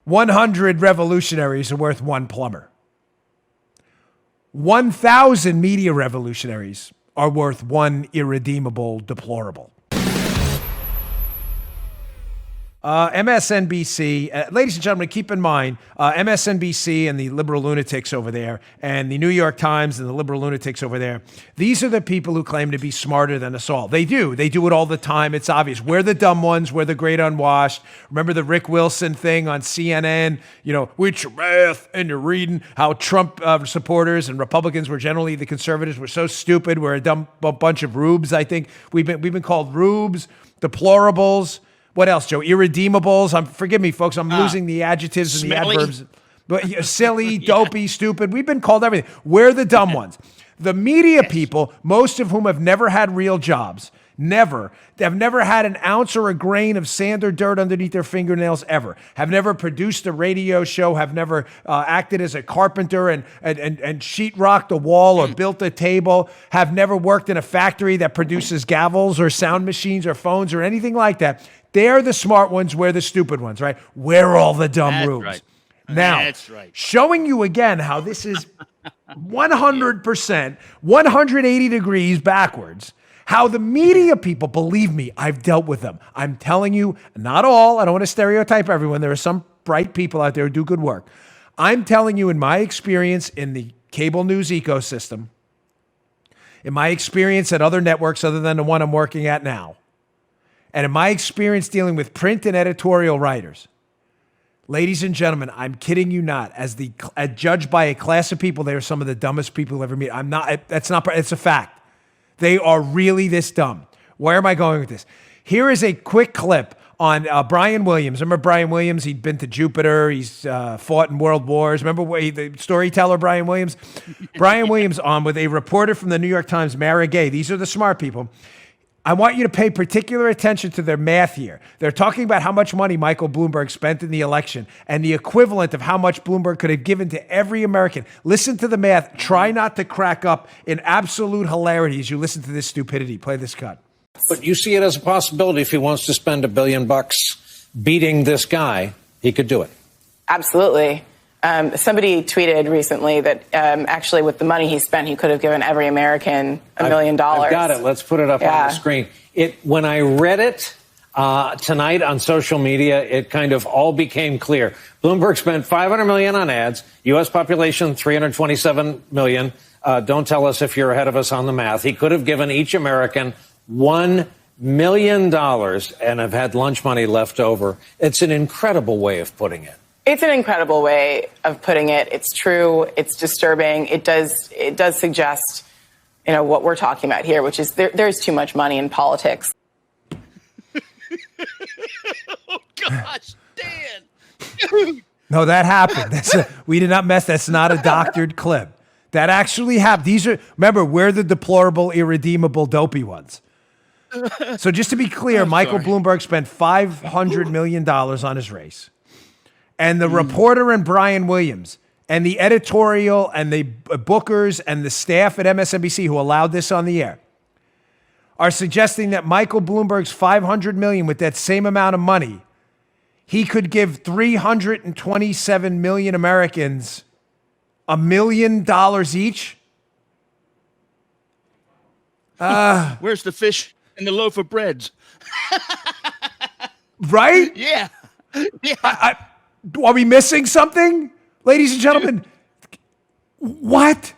100 revolutionaries are worth one plumber. 1,000 media revolutionaries are worth one irredeemable deplorable. MSNBC, ladies and gentlemen, keep in mind, MSNBC and the liberal lunatics over there, and the New York Times and the liberal lunatics over there, these are the people who claim to be smarter than us all. They do it all the time. It's obvious. We're the dumb ones. We're the great unwashed. Remember the Rick Wilson thing on CNN? You know, with your math and you're reading how Trump supporters and Republicans were generally, the conservatives were so stupid. We're a bunch of rubes, I think. We've been called rubes, deplorables. What else, Joe? Irredeemables. Forgive me, folks. I'm losing the adjectives and smelly. the adverbs. But silly, dopey, stupid. We've been called everything. We're the dumb ones. The media people, most of whom have never had real jobs, have never had an ounce or a grain of sand or dirt underneath their fingernails ever, have never produced a radio show, have never acted as a carpenter and sheetrocked a wall or built a table, have never worked in a factory that produces gavels or sound machines or phones or anything like that. They're the smart ones. We're the stupid ones, right? We're all the dumb rubes. Right. Now, That's right. Showing you again how this is 100%, 180 degrees backwards. How the media people, believe me, I've dealt with them. I'm telling you, not all. I don't want to stereotype everyone. There are some bright people out there who do good work. I'm telling you, in my experience in the cable news ecosystem, in my experience at other networks other than the one I'm working at now, and in my experience dealing with print and editorial writers, ladies and gentlemen, I'm kidding you not. As judged by a class of people, they are some of the dumbest people you'll ever meet. It's a fact. They are really this dumb. Where am I going with this? Here is a quick clip on Brian Williams. Remember Brian Williams? He'd been to Jupiter. He's fought in world wars. Remember the storyteller Brian Williams? Brian Williams on with a reporter from the New York Times, Mara Gay. These are the smart people. I want you to pay particular attention to their math here. They're talking about how much money Michael Bloomberg spent in the election and the equivalent of how much Bloomberg could have given to every American. Listen to the math. Try not to crack up in absolute hilarity as you listen to this stupidity. Play this cut. But you see it as a possibility if he wants to spend $1 billion beating this guy, he could do it. Absolutely. Somebody tweeted recently that actually with the money he spent, he could have given every American $1 million. I've got it. Let's put it up on the screen. When I read it tonight on social media, it kind of all became clear. Bloomberg spent $500 million on ads. U.S. population, 327 million. Don't tell us if you're ahead of us on the math. He could have given each American $1 million and have had lunch money left over. It's an incredible way of putting it. It's an incredible way of putting it. It's true. It's disturbing. It does suggest, what we're talking about here, which is there's too much money in politics. Oh, gosh, Dan. No, that happened. We did not mess. That's not a doctored clip. That actually happened. Remember, we're the deplorable, irredeemable, dopey ones. So just to be clear, Michael Bloomberg spent $500 million on his race. And the reporter and Brian Williams and the editorial and the bookers and the staff at MSNBC who allowed this on the air are suggesting that Michael Bloomberg's $500 million, with that same amount of money, he could give 327 million Americans $1 million each. Where's the fish and the loaf of breads? Right? Yeah. Are we missing something? Ladies and gentlemen, what?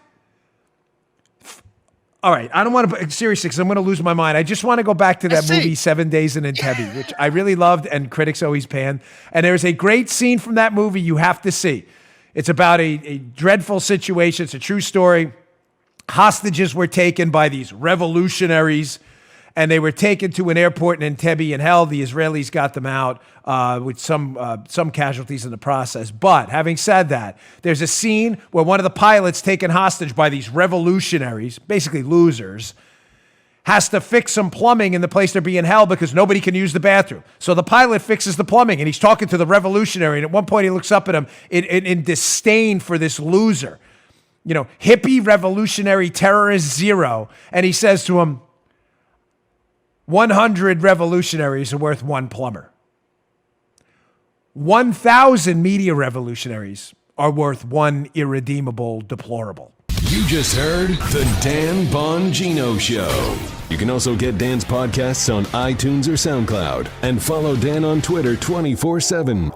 All right, I don't want to, seriously, because I'm going to lose my mind. I just want to go back to that movie, 7 Days in Entebbe, which I really loved and critics always pan. And there's a great scene from that movie you have to see. It's about a dreadful situation. It's a true story. Hostages were taken by these revolutionaries, and they were taken to an airport in Entebbe and held. The Israelis got them out with some casualties in the process. But having said that, there's a scene where one of the pilots taken hostage by these revolutionaries, basically losers, has to fix some plumbing in the place they're being held because nobody can use the bathroom. So the pilot fixes the plumbing, and he's talking to the revolutionary. And at one point, he looks up at him in disdain for this loser, hippie revolutionary terrorist zero. And he says to him, 100 revolutionaries are worth one plumber. 1,000 media revolutionaries are worth one irredeemable deplorable. You just heard The Dan Bongino Show. You can also get Dan's podcasts on iTunes or SoundCloud. And follow Dan on Twitter 24/7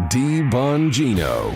@DBongino.